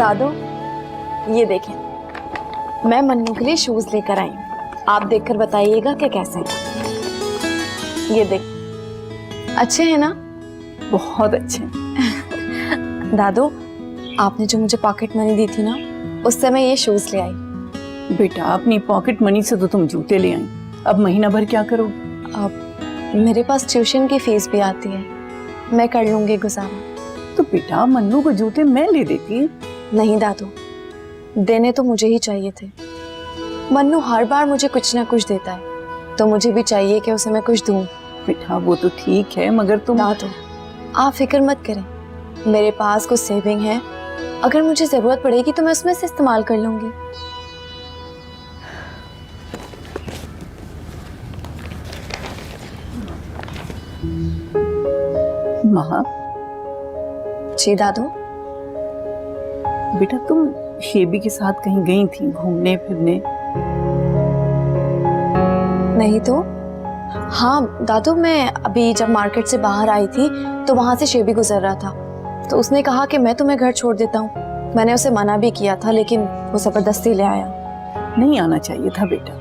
दादू ये देखें, मैं मन्नू के लिए शूज लेकर आई हूँ। आप देखकर बताइएगा कि कैसे हैं। ये देख, अच्छे हैं ना? बहुत अच्छे हैं। दादू, आपने जो मुझे पॉकेट मनी दी थी ना, उससे मैं ये शूज ले आई। बेटा, अपनी पॉकेट मनी से तो तुम जूते ले आई, अब महीना भर क्या करोगे? अब मेरे पास ट्यूशन की फीस भी आती है, मैं कर लूंगी गुजारा। तो बेटा, मन्नू को जूते मैं ले देती। नहीं दादू, देने तो मुझे ही चाहिए थे। मन्नू हर बार मुझे कुछ ना कुछ देता है, तो मुझे भी चाहिए कि उसे मैं कुछ दूं। बेटा वो तो ठीक है, मगर तुम... दादू आप फिक्र मत करें, मेरे पास कुछ सेविंग है, अगर मुझे जरूरत पड़ेगी तो मैं उसमें से इस्तेमाल कर लूंगी। माँ। जी दादू। बेटा तुम शेबी के साथ कहीं गई थी घूमने फिरने? नहीं तो। हाँ दादू, मैं अभी जब मार्केट से बाहर आई थी तो वहां से शेबी गुजर रहा था, तो उसने कहा कि मैं तुम्हें घर छोड़ देता हूँ। मैंने उसे मना भी किया था, लेकिन वो जबरदस्ती ले आया। नहीं आना चाहिए था बेटा।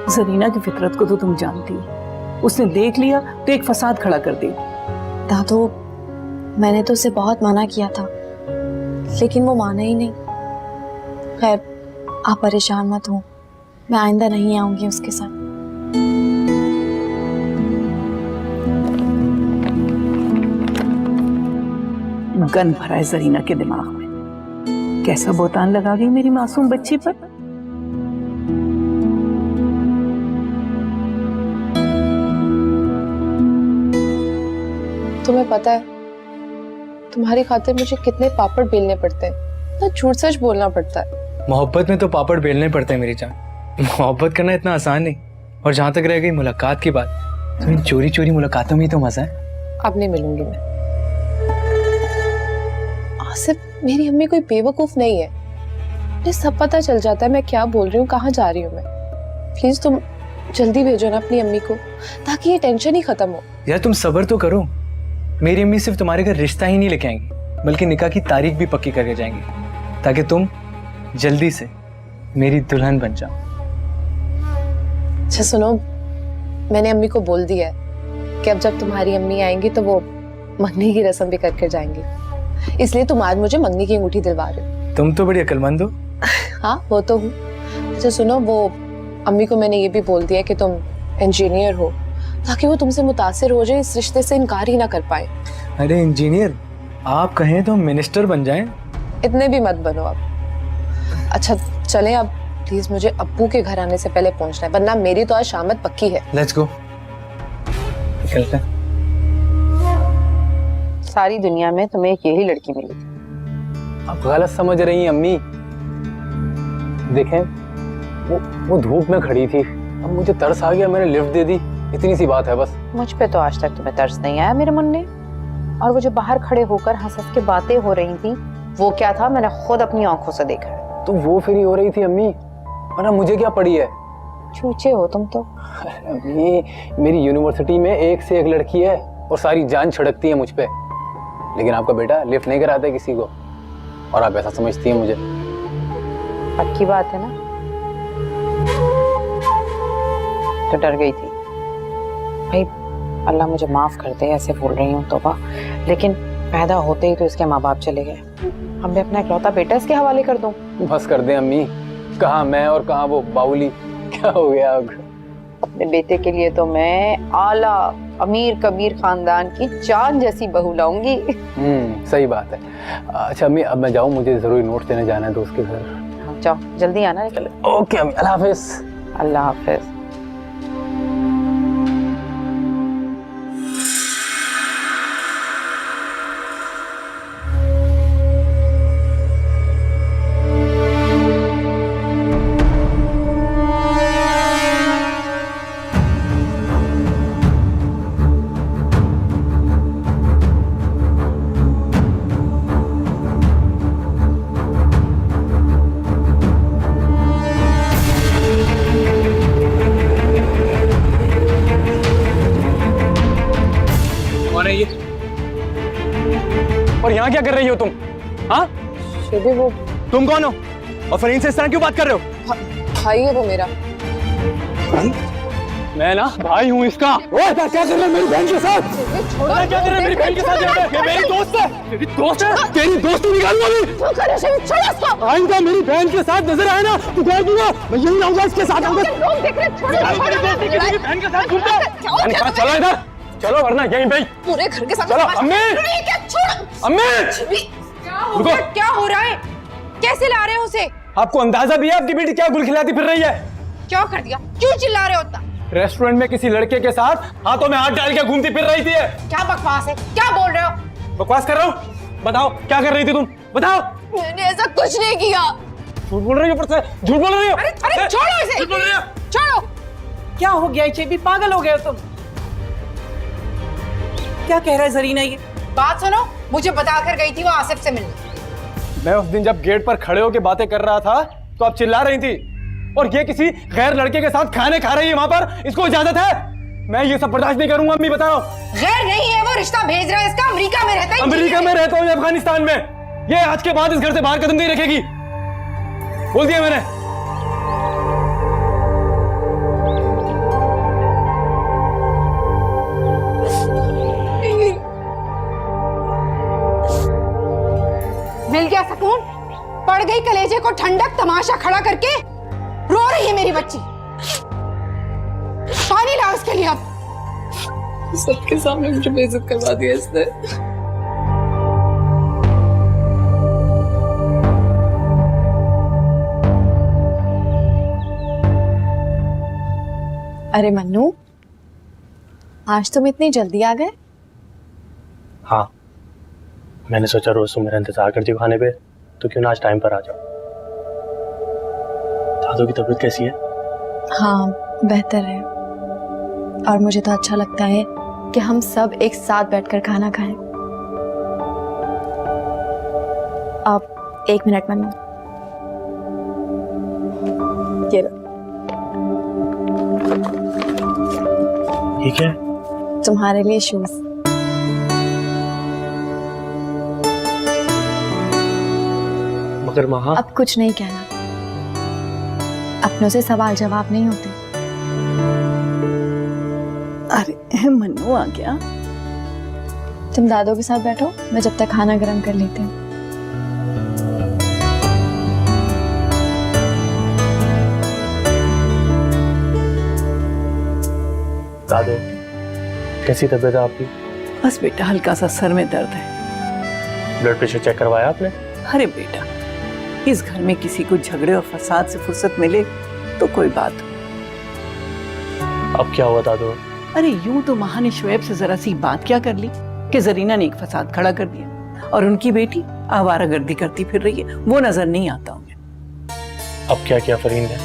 जरीना की फितरत को तो तुम जानती हो, उसने देख लिया तो एक फसाद खड़ा कर दी। दादू मैंने तो उसे बहुत मना किया था, लेकिन वो माना ही नहीं। खैर आप परेशान मत हो, मैं आइंदा नहीं आऊंगी उसके साथ। गन भरा है जरीना के दिमाग में, कैसा बोतान लगा गई मेरी मासूम बच्ची पर। तुम्हें पता है तुम्हारी खातिर मुझे कितने पापड़ बेलने पड़ते हैं, ना झूठ सच बोलना पड़ता है। मोहब्बत में तो पापड़ बेलने पड़ते हैं मेरी जान। मोहब्बत करना इतना आसान नहीं। और जहां तक रह गई मुलाकात की बात, तो इन चोरी चोरी मुलाकातों में ही तो मजा है। अब नहीं मिलूंगी मैं। आसिफ, मेरी अम्मी कोई बेवकूफ नहीं है, मुझे सब पता चल जाता है मैं क्या बोल रही हूँ, कहाँ जा रही हूँ मैं। प्लीज तुम जल्दी भेजो ना अपनी अम्मी को, ताकि ये टेंशन ही खत्म हो। यार तुम सब्र तो करो। मेरी अम्मी सिर्फ तुम्हारे घर रिश्ता ही नहीं लेके आएंगी, बल्कि निकाह की तारीख भी पक्की करके जाएंगी, ताकि तुम जल्दी से मेरी दुल्हन बन जाओ। अच्छा सुनो, मैंने अम्मी को बोल दिया है कि अब जब तुम्हारी अम्मी आएंगी तो वो मंगनी की रस्म भी करके जाएंगी, इसलिए तुम आज मुझे मंगनी की अंगूठी दिलवा रहे हो। तुम तो बड़ी अक्लमंद हो। हाँ वो तो हूँ। अच्छा सुनो, वो अम्मी को मैंने ये भी बोल दिया कि तुम इंजीनियर हो, ताकि वो तुमसे मुतासिर हो जाए, इस रिश्ते से इनकार ही ना कर पाए। अरे इंजीनियर, आप कहें तो हम मिनिस्टर बन जाएं। इतने भी मत बनो अब। अच्छा चलें अब, प्लीज मुझे अब्बू के घर आने से पहले पहुंचना है, वरना मेरी तो आज शामत पक्की है। लेट्स गो, निकलते हैं। सारी दुनिया में तुम्हें यही लड़की मिली। आप गलत समझ रही हैं अम्मी। देखें, वो धूप में खड़ी थी, अब मुझे तरस आ गया, मैंने लिफ्ट दे दी, इतनी सी बात है बस। मुझ पे तो आज तक तुम्हें तरस नहीं आया मेरे मुन्ने। और वो जो बाहर खड़े होकर हंस हंस के बातें हो रही थी, वो क्या था, मैंने खुद अपनी आंखों से देखा है। तो वो फ्री हो रही थी अम्मी, वरना मुझे क्या पड़ी है। चूचे हो तुम तो। अम्मी, मेरी यूनिवर्सिटी में एक से एक लड़की है और सारी जान छिड़कती है मुझ पे, लेकिन आपका बेटा लिफ्ट नहीं कराता किसी को, और आप ऐसा समझती हैं मुझे। पक्की बात है ना? तो डर गई थी भाई। अल्लाह मुझे माफ कर दे, ऐसे बोल रही हूँ तौबा, लेकिन पैदा होते ही तो इसके माँ बाप चले गए। अब मैं अपना इकलौता बेटा इसके हवाले कर दूं? बस कर दें अम्मी, कहाँ मैं और कहाँ वो बाउली। क्या हो गया अब? अपने बेटे के लिए तो मैं आला अमीर कबीर खानदान की चांद जैसी बहू लाऊंगी। सही बात है। अच्छा अम्मी, अब मैं जाऊँ, मुझे जरूरी नोट देने जाना है दोस्त के घर। जाओ जल्दी आना। निकल। ओके अम्मी, अल्लाह हाफिज। अल्लाह हाफिज। और यहाँ क्या कर रही हो तुम? हाँ, शेबी वो तुम कौन हो और फरीन से इस तरह क्यों बात कर रहे हो? भाई है वो मेरा। मैं ना भाई हूँ इसका। ओए क्या कर रहा है मेरी बहन के साथ? छोड़ो, क्या कर रहा है मेरी बहन के साथ यहाँ पे? ये मेरी दोस्त है। तेरी दोस्त है? तेरी दोस्ती निकालूंगा मैं। आइंदा मेरी बहन के साथ नजर आए ना तो कर दूंगा। मैं यही रहूंगा इसके साथ। बहन के साथ घूमता है। चलो इधर चलो वरना यहीं पे पूरे घर के साथ चलो। अम्मी अम्मी रुको। क्या हो रहा है? कैसे ला रहे हो उसे? आपको अंदाजा भी है आपकी बेटी क्या गुल खिलाती फिर रही है? क्या कर दिया? क्यों चिल्ला रहे हो इतना? रेस्टोरेंट में किसी लड़के के साथ हाथों में हाथ डाल के घूमती फिर रही थी। क्या बकवास है? क्या बोल रहे हो? बकवास कर रहा हूँ? बताओ क्या कर रही थी तुम? बताओ। मैंने ऐसा कुछ नहीं किया। झूठ बोल रही हो ऊपर से। झूठ बोल रही हो। अरे छोड़ो इसे। झूठ बोल रही हो। छोड़ो। क्या हो गया चेबी, पागल हो गए हो तुम? क्या कह रहा है जरीना ये? बात सुनो, मुझे बताकर गई थी वो आसिफ से मिलने। मैं उस दिन जब गेट पर खड़े होकर बातें कर रहा था तो आप चिल्ला रही थी और ये किसी गैर लड़के के साथ खाने खा रही है वहां पर। इसको इजाजत है? मैं ये सब बर्दाश्त नहीं करूंगा अम्मी, बताओ। गैर नहीं है वो, रिश्ता भेज रहा है इसका। अमेरिका में रहता है। अमेरिका में रहता हूँ, अफगानिस्तान में। ये आज के बाद इस घर से बाहर कदम नहीं रखेगी, बोल दिया मैंने। मिल गया सुकून? पड़ गई कलेजे को ठंडक? तमाशा खड़ा करके रो रही है मेरी बच्ची। पानी लाओ उसके लिए। अब सबके सामने मुझे बेइज्जत करवा दिया इसने। अरे मन्नू, आज तुम इतनी जल्दी आ गए? हाँ, मैंने सोचा रोज तुम मेरा इंतजार करती हो खाने पे, तो क्यों ना आज टाइम पर आ जाओ। दादू की तबीयत कैसी है? हाँ, बेहतर है। और मुझे तो अच्छा लगता है कि हम सब एक साथ बैठकर खाना खाएं। अब 1 मिनट मन्नू, ये लो। ठीक है, तुम्हारे लिए शूज। मगर माँ अब कुछ नहीं कहना, अपनों से सवाल जवाब नहीं होते। अरे मन्नू आ गया। तुम दादू के साथ बैठो, मैं जब तक खाना गर्म कर लेती हूँ। दादू कैसी तबीयत है आपकी? बस बेटा हल्का सा सर में दर्द है। ब्लड प्रेशर चेक करवाया आपने? अरे बेटा, इस घर में किसी को झगड़े और फसाद से फुर्सत मिले तो कोई बात हो। अब क्या हुआ दादू? अरे यूं तो माँ ने शुएब से जरा सी बात क्या कर ली कि जरीना ने एक फसाद खड़ा कर दिया और उनकी बेटी आवारागर्दी करती फिर रही है, वो नजर नहीं आता उन्हें। अब क्या किया फरीन ने?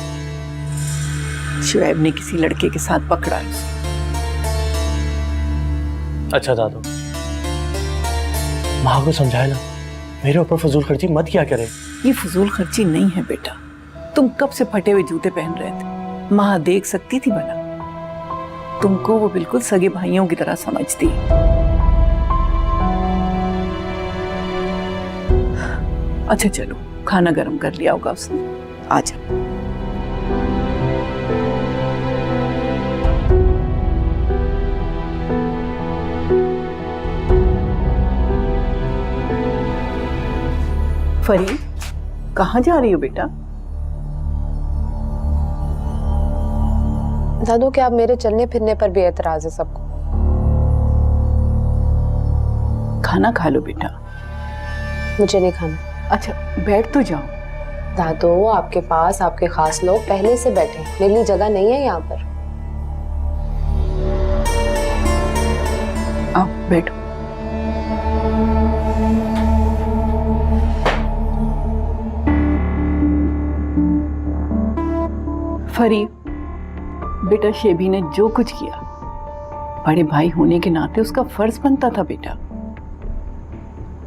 शुएब ने किसी लड़के के साथ पकड़ा है उसे। अच्छा दादू, माँ को समझाए ना, मेरे ऊपर फजूल खर्ची मत किया करे। ये फजूल खर्ची नहीं है बेटा, तुम कब से फटे हुए जूते पहन रहे थे, माँ देख सकती थी भला। तुमको वो बिल्कुल सगे भाइयों की तरह समझती है। अच्छा चलो, खाना गर्म कर लिया होगा उसने, आ जाओ। फरीद, कहाँ जा रही हो बेटा? दादू क्या अब मेरे चलने फिरने पर भी एतराज है सबको? खाना खा लो बेटा। मुझे नहीं खाना। अच्छा बैठ तो जाओ। दादू आपके पास आपके खास लोग पहले से बैठे, मेरे लिए जगह नहीं है यहाँ पर। आओ बैठो। फरीद बेटा, शेबी ने जो कुछ किया बड़े भाई होने के नाते उसका फर्ज बनता था बेटा।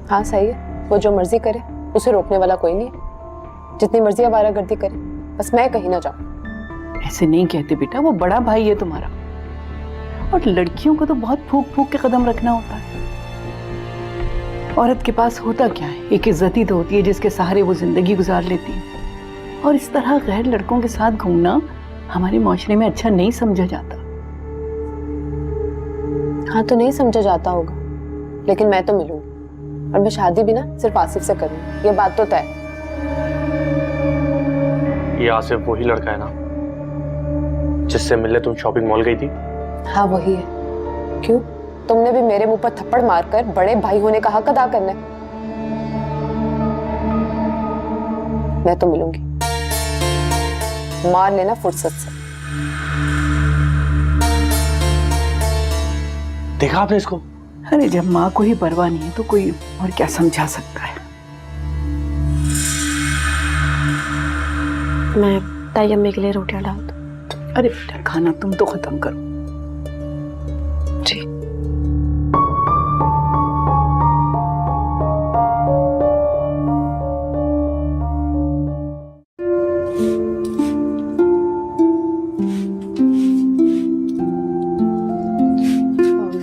हाँ सही है, वो जो मर्जी करे, उसे रोकने वाला कोई नहीं है। जितनी मर्जी आवारागर्दी करे, बस मैं कहीं ना जाऊं। ऐसे नहीं कहते बेटा, वो बड़ा भाई है तुम्हारा, और लड़कियों को तो बहुत फूक फूक के कदम रखना होता है। औरत के पास होता क्या है? एक इज्जत ही तो होती है जिसके सहारे वो जिंदगी गुजार लेती है। और इस तरह गैर लड़कों के साथ घूमना हमारे माशरे में अच्छा नहीं समझा जाता। हाँ तो नहीं समझा जाता होगा, लेकिन मैं तो मिलूंगी और मैं शादी भी ना सिर्फ आसिफ से करूंगी, ये बात तो तय। ये आसिफ वही लड़का है ना जिससे मिलने तुम शॉपिंग मॉल गई थी? हाँ वही है। क्यों, तुमने भी मेरे मुंह पर थप्पड़ मारकर बड़े भाई होने का हक अदा करना है? मैं तो मिलूंगी, मार लेना फुर्सत से। देखा आपने इसको? अरे जब माँ को ही परवाह नहीं है तो कोई और क्या समझा सकता है। मैं ताई अम्मी के लिए रोटियां डाल दूं? अरे बेटा खाना तुम तो खत्म करो। जी।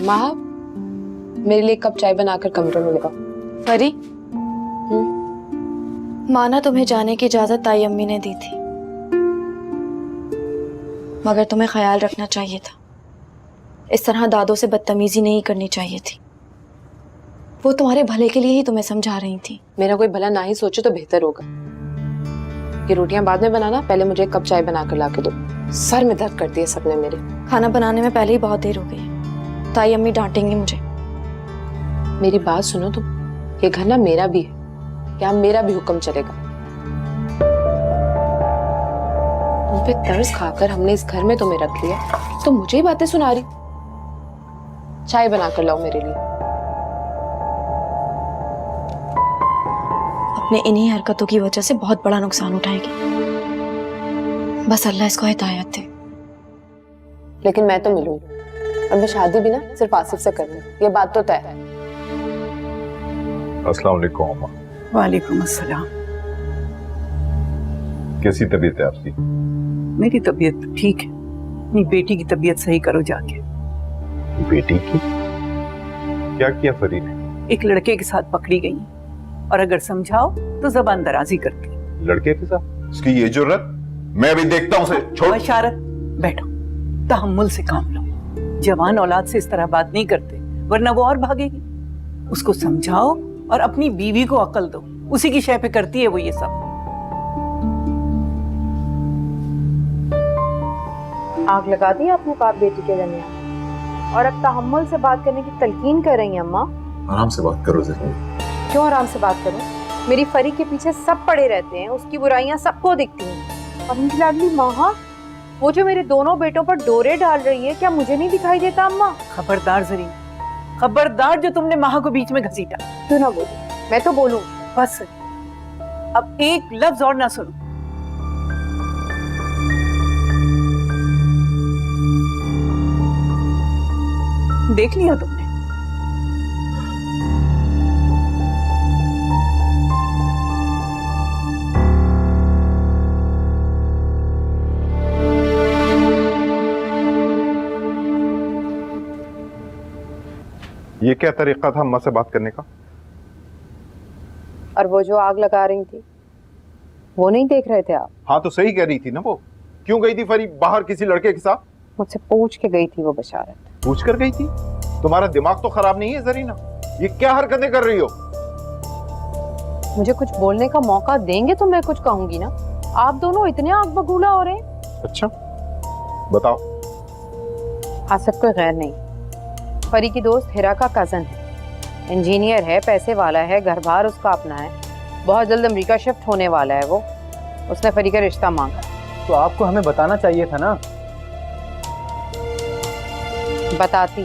माँ, मेरे लिए एक कप चाय बनाकर कमरे में लगाओ। परी, माना तुम्हें जाने की इजाजत ताई अम्मी ने दी थी, मगर तुम्हें ख्याल रखना चाहिए था। इस तरह दादों से बदतमीजी नहीं करनी चाहिए थी। वो तुम्हारे भले के लिए ही तुम्हें समझा रही थी। मेरा कोई भला ना ही सोचे तो बेहतर होगा। ये रोटियां बाद में बनाना, पहले मुझे एक कप चाय बनाकर ला के दो। सर में दर्द करती है सबने मेरे। खाना बनाने में पहले ही बहुत देर हो गई है, ताई अम्मी डांटेंगी मुझे। मेरी बात सुनो तुम, ये घर ना मेरा भी है, क्या मेरा भी हुक्म चलेगा? तुम पे तरस खाकर हमने इस घर में तुम्हें रख लिया, तो मुझे ही बातें सुना रही। चाय बनाकर लाओ मेरे लिए। अपने इन्हीं हरकतों की वजह से बहुत बड़ा नुकसान उठाएगी। बस अल्लाह इसको हिदायत दे। लेकिन मैं तो मिलूंगी और मैं शादी भी ना सिर्फ आसिफ से करूंगी, ये बात तो तय है। अस्सलाम वालेकुम अम्मा। वालेकुम अस्सलाम। कैसी तबीयत है आपकी? मेरी तबीयत ठीक है, अपनी बेटी की तबीयत सही करो जाके। बेटी की? क्या किया फरी ने? एक लड़के के साथ पकड़ी गई और अगर समझाओ तो जबान दराजी करती। लड़के के साथ? उसकी ये जुर्रत? मैं अभी देखता हूँ उसे। छोड़। बशारत, बैठो, तहम्मुल से काम लो। जवान औलाद से इस तरह बात नहीं करते, वरना वो और भागेगी। उसको समझाओ और अपनी बीवी को अक्ल दो, उसी की शय पे करती है वो ये सब। आग लगा दी आपने बाप बेटी के दरमियान और अब तहम्मुल से बात करने की तलकीन कर रही हैं अम्मा। आराम से बात करो जरा। क्यों आराम से बात करूं? मेरी फरी के पीछे सब पड़े रहते हैं, उसकी बुराइयां सबको दिखती हैं। और उनकी लाडली माँ, वो जो मेरे दोनों बेटों पर डोरे डाल रही है, क्या मुझे नहीं दिखाई देता अम्मा? खबरदार जरीन, खबरदार जो तुमने माँ को बीच में घसीटा। क्यों ना बोलूं? मैं तो बोलूं। बस अब एक लफ्ज और ना सुनो। देख लिया तुमने? ये क्या तरीका था अम्मा से बात करने का? और वो जो आग लगा रही थी, वो नहीं देख रहे थे आप? हाँ तो सही कह रही थी ना वो। क्यों गई थी फरी बाहर किसी लड़के के साथ? मुझसे पूछ के गई थी वो बशारत। पूछ कर गई थी? तुम्हारा दिमाग तो खराब नहीं है जरीना? ये क्या हरकतें कर रही हो? मुझे कुछ बोलने का मौका देंगे तो मैं कुछ कहूंगी ना। आप दोनों इतने आग बबूला हो रहे हैं। अच्छा बताओ। आसिफ कोई गैर नहीं, फरी की दोस्त हिरा का कजन है। इंजीनियर है, पैसे वाला है, घर बार उसका अपना है, बहुत जल्द अमेरिका शिफ्ट होने वाला है वो। उसने फरी का रिश्ता मांगा। तो आपको हमें बताना चाहिए था ना। बताती,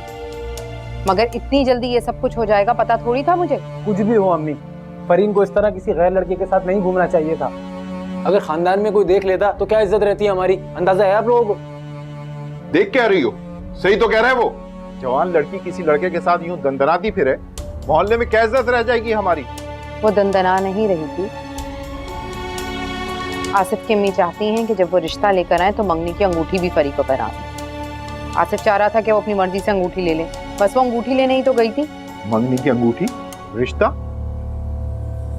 मगर इतनी जल्दी ये सब कुछ हो जाएगा पता थोड़ी था मुझे। कुछ भी हो अम्मी, फरीन को इस तरह किसी गैर लड़के के साथ नहीं घूमना चाहिए था। अगर खानदान में कोई देख लेता तो क्या इज्जत रहती है हमारी, अंदाजा है आप लोगों को? देख क्या रही हो? सही तो कह रहा है वो। जवान लड़की किसी लड़के के साथ यूं दंदनाती फिरे, मोहल्ले में क्या इज्जत रह जाएगी हमारी? वो दंदना नहीं रही थी। आसिफ की अम्मी चाहती हैं कि जब वो रिश्ता लेकर आए तो मंगनी की अंगूठी भी फरी को पहना दें। आसिफ चाह रहा था कि वो अपनी मर्जी से अंगूठी ले ले, बस वो अंगूठी लेने ही तो गई थी। मंगनी की अंगूठी? रिश्ता?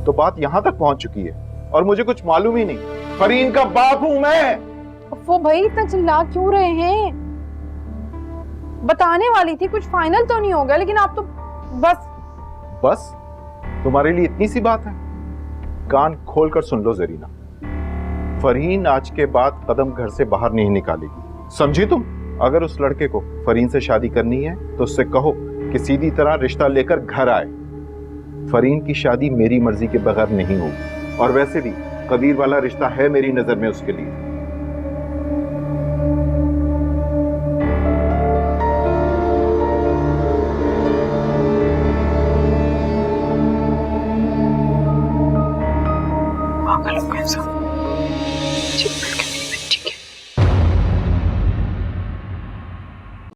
तो बात यहां तक पहुंच चुकी है और मुझे कुछ मालूम ही नहीं। फरीन का बाप हूं मैं। वो भाई इतना चिल्ला क्यों रहे हैं? बताने वाली थी, कुछ फाइनल तो नहीं हो गया, लेकिन आप तो बस तुम्हारे लिए इतनी सी बात है? कान खोलकर सुन लो जरीना, फरहीन आज के बाद कदम घर से बाहर नहीं निकालेगी, समझी तुम? अगर उस लड़के को फरहीन से शादी करनी है तो उससे कहो कि सीधी तरह रिश्ता लेकर घर आए। फरहीन की शादी मेरी मर्जी के बगैर नहीं होगी, और वैसे भी कबीर वाला रिश्ता है मेरी नजर में उसके लिए। पागल हो गए सब।